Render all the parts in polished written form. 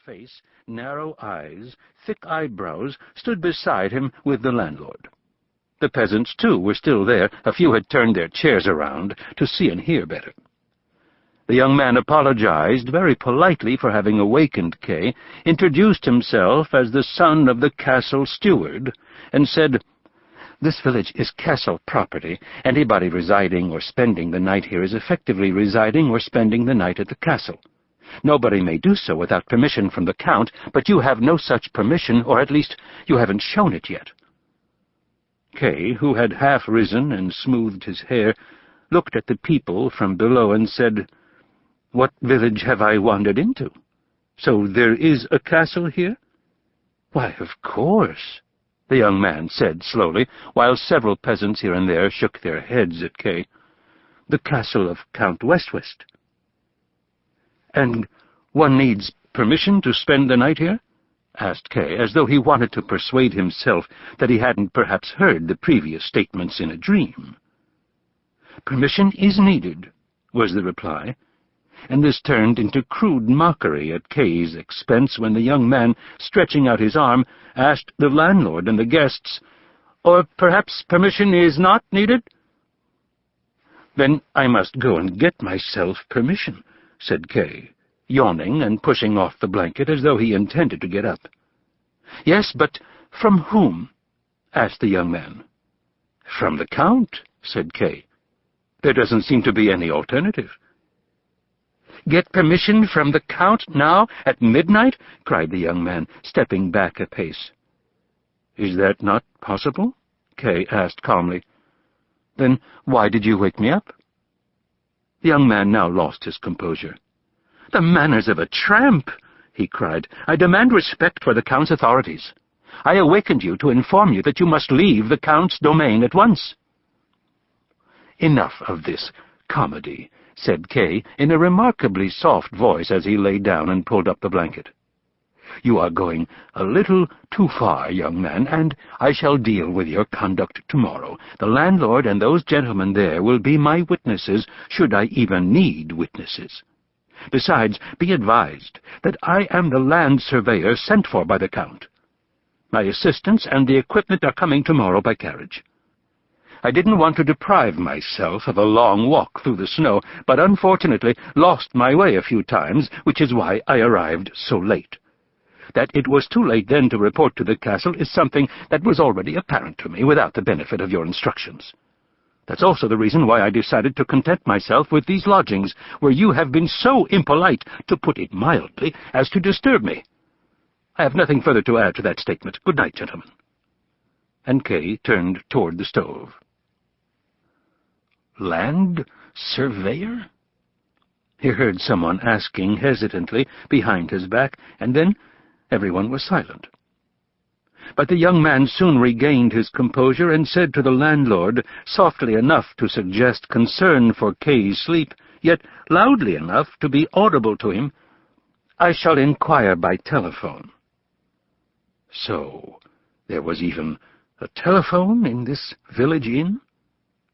face, narrow eyes, thick eyebrows, stood beside him with the landlord. The peasants, too, were still there. A few had turned their chairs around to see and hear better. The young man apologized very politely for having awakened Kay, introduced himself as the son of the castle steward, and said, "This village is castle property. Anybody residing or spending the night here is effectively residing or spending the night at the castle. Nobody may do so without permission from the Count, but you have no such permission, or at least you haven't shown it yet." Kay, who had half risen and smoothed his hair, looked at the people from below and said, "What village have I wandered into? So there is a castle here?" "Why, of course," the young man said slowly, while several peasants here and there shook their heads at Kay. "The castle of Count Westwest." "And one needs permission to spend the night here?" asked Kay, as though he wanted to persuade himself that he hadn't perhaps heard the previous statements in a dream. "Permission is needed," was the reply, and this turned into crude mockery at Kay's expense when the young man, stretching out his arm, asked the landlord and the guests, "Or perhaps permission is not needed?" "Then I must go and get myself permission," said Kay, yawning and pushing off the blanket as though he intended to get up. "Yes, but from whom?" asked the young man. "From the Count," said Kay. "There doesn't seem to be any alternative." "Get permission from the Count now, at midnight?" cried the young man, stepping back a pace. "Is that not possible?" Kay asked calmly. "Then why did you wake me up?" The young man now lost his composure. "The manners of a tramp!" he cried. "I demand respect for the Count's authorities. I awakened you to inform you that you must leave the Count's domain at once." "Enough of this comedy," said Kay in a remarkably soft voice as he lay down and pulled up the blanket. "You are going a little too far, young man, and I shall deal with your conduct tomorrow. The landlord and those gentlemen there will be my witnesses, should I even need witnesses. Besides, be advised that I am the Land-Surveyor sent for by the Count. My assistants and the equipment are coming tomorrow by carriage. I didn't want to deprive myself of a long walk through the snow, but unfortunately lost my way a few times, which is why I arrived so late. That it was too late then to report to the castle is something that was already apparent to me without the benefit of your instructions. That's also the reason why I decided to content myself with these lodgings, where you have been so impolite, to put it mildly, as to disturb me. I have nothing further to add to that statement. Good night, gentlemen." And Kay turned toward the stove. "Land-Surveyor?" he heard someone asking hesitantly behind his back, and then everyone was silent. But the young man soon regained his composure and said to the landlord, softly enough to suggest concern for Kay's sleep, yet loudly enough to be audible to him, "I shall inquire by telephone." So there was even a telephone in this village inn?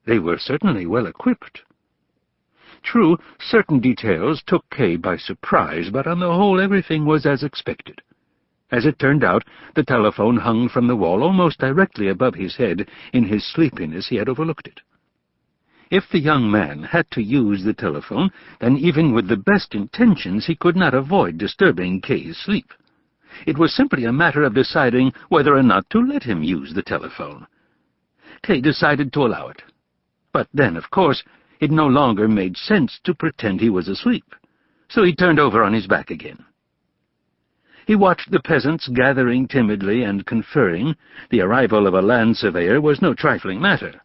They were certainly well equipped. True, certain details took Kay by surprise, but on the whole everything was as expected. As it turned out, the telephone hung from the wall almost directly above his head. In his sleepiness he had overlooked it. If the young man had to use the telephone, then even with the best intentions he could not avoid disturbing Kay's sleep. It was simply a matter of deciding whether or not to let him use the telephone. Kay decided to allow it. But then, of course, it no longer made sense to pretend he was asleep, so he turned over on his back again. He watched the peasants gathering timidly and conferring. The arrival of a land-surveyor was no trifling matter.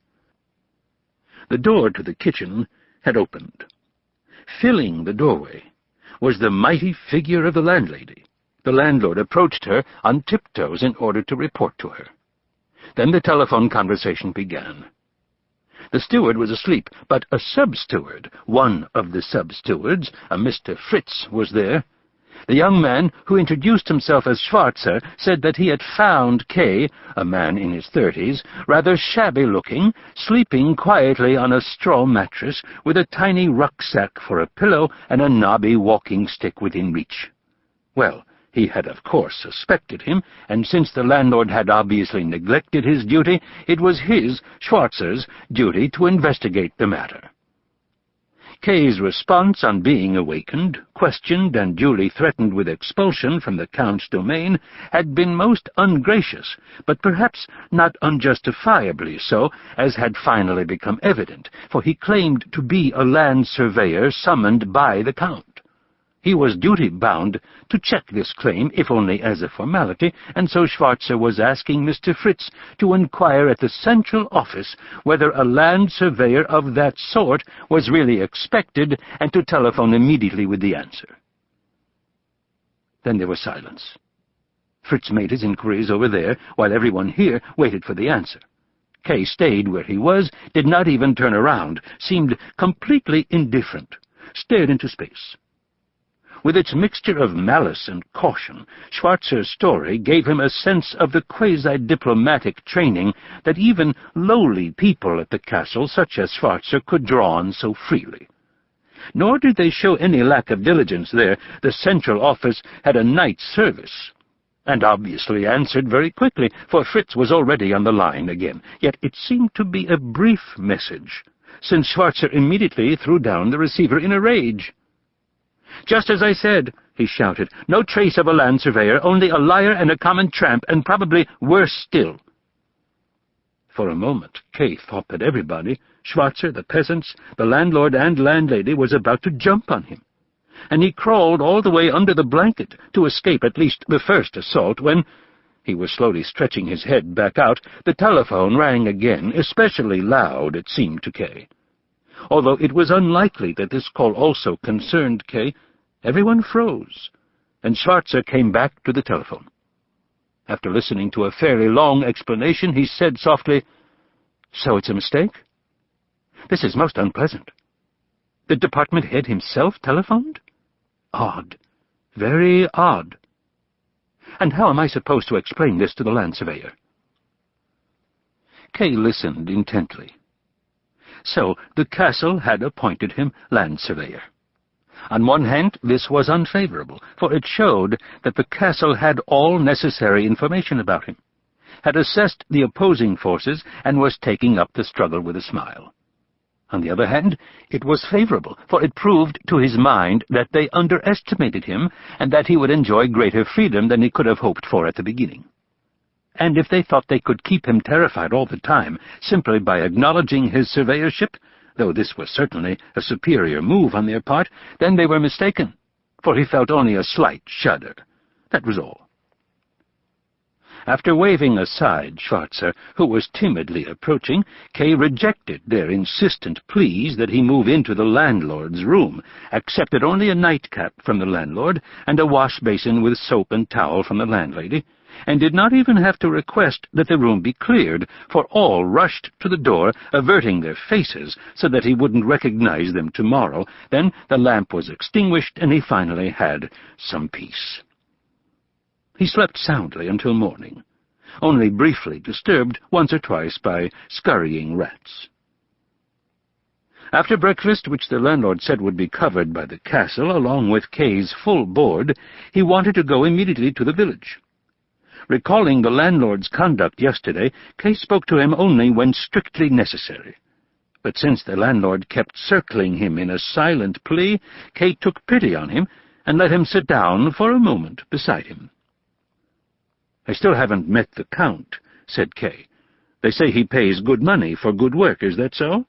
The door to the kitchen had opened. Filling the doorway was the mighty figure of the landlady. The landlord approached her on tiptoes in order to report to her. Then the telephone conversation began. The steward was asleep, but a sub-steward, one of the sub-stewards, a Mr. Fritz, was there. The young man, who introduced himself as Schwarzer, said that he had found Kay, a man in his 30s, rather shabby-looking, sleeping quietly on a straw mattress, with a tiny rucksack for a pillow and a knobby walking stick within reach. Well, He had, of course, suspected him, and since the landlord had obviously neglected his duty, it was his, Schwarzer's, duty to investigate the matter. Kay's response on being awakened, questioned, and duly threatened with expulsion from the Count's domain had been most ungracious, but perhaps not unjustifiably so, as had finally become evident, for he claimed to be a land surveyor summoned by the Count. He was duty-bound to check this claim, if only as a formality, and so Schwarzer was asking Mr. Fritz to inquire at the central office whether a land surveyor of that sort was really expected, and to telephone immediately with the answer. Then there was silence. Fritz made his inquiries over there, while everyone here waited for the answer. Kay stayed where he was, did not even turn around, seemed completely indifferent, stared into space. With its mixture of malice and caution, Schwarzer's story gave him a sense of the quasi-diplomatic training that even lowly people at the castle, such as Schwarzer, could draw on so freely. Nor did they show any lack of diligence there. The central office had a night's service, and obviously answered very quickly, for Fritz was already on the line again. Yet it seemed to be a brief message, since Schwarzer immediately threw down the receiver in a rage. "Just as I said," he shouted. "No trace of a land surveyor, only a liar and a common tramp, and probably worse still." For a moment, Kay thought that everybody, Schwarzer, the peasants, the landlord and landlady, was about to jump on him, and he crawled all the way under the blanket to escape at least the first assault when, he was slowly stretching his head back out, the telephone rang again, especially loud, it seemed to Kay. Although it was unlikely that this call also concerned Kay, everyone froze, and Schwarzer came back to the telephone. After listening to a fairly long explanation, he said softly, "So it's a mistake? This is most unpleasant. The department head himself telephoned? Odd. Very odd. And how am I supposed to explain this to the land surveyor?" Kay listened intently. So the castle had appointed him land surveyor. On one hand, this was unfavorable, for it showed that the castle had all necessary information about him, had assessed the opposing forces, and was taking up the struggle with a smile. On the other hand, it was favorable, for it proved to his mind that they underestimated him, and that he would enjoy greater freedom than he could have hoped for at the beginning. And if they thought they could keep him terrified all the time, simply by acknowledging his surveyorship, though this was certainly a superior move on their part, then they were mistaken, for he felt only a slight shudder. That was all. After waving aside Schwarzer, who was timidly approaching, Kay rejected their insistent pleas that he move into the landlord's room, accepted only a nightcap from the landlord and a wash-basin with soap and towel from the landlady, and did not even have to request that the room be cleared, for all rushed to the door, averting their faces so that he wouldn't recognize them tomorrow. Then the lamp was extinguished, and he finally had some peace. He slept soundly until morning, only briefly disturbed once or twice by scurrying rats. After breakfast, which the landlord said would be covered by the castle, along with Kay's full board, he wanted to go immediately to the village. Recalling the landlord's conduct yesterday, Kay spoke to him only when strictly necessary. But since the landlord kept circling him in a silent plea, Kay took pity on him and let him sit down for a moment beside him. "I still haven't met the Count," said Kay. "They say he pays good money for good work, is that so?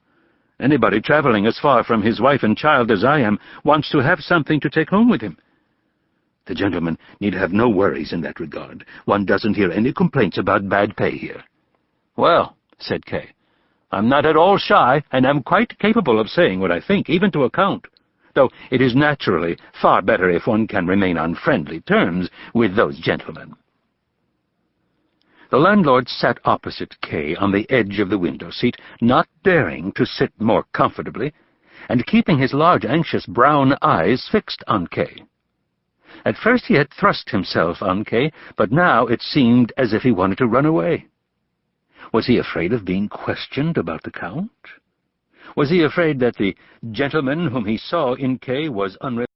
Anybody traveling as far from his wife and child as I am wants to have something to take home with him. The gentleman need have no worries in that regard. One doesn't hear any complaints about bad pay here." "Well," said Kay, "I'm not at all shy, and am quite capable of saying what I think, even to a Count, though it is naturally far better if one can remain on friendly terms with those gentlemen." The landlord sat opposite Kay on the edge of the window-seat, not daring to sit more comfortably, and keeping his large, anxious brown eyes fixed on Kay. At first he had thrust himself on Kay, but now it seemed as if he wanted to run away. Was he afraid of being questioned about the Count? Was he afraid that the gentleman whom he saw in Kay was unrelated?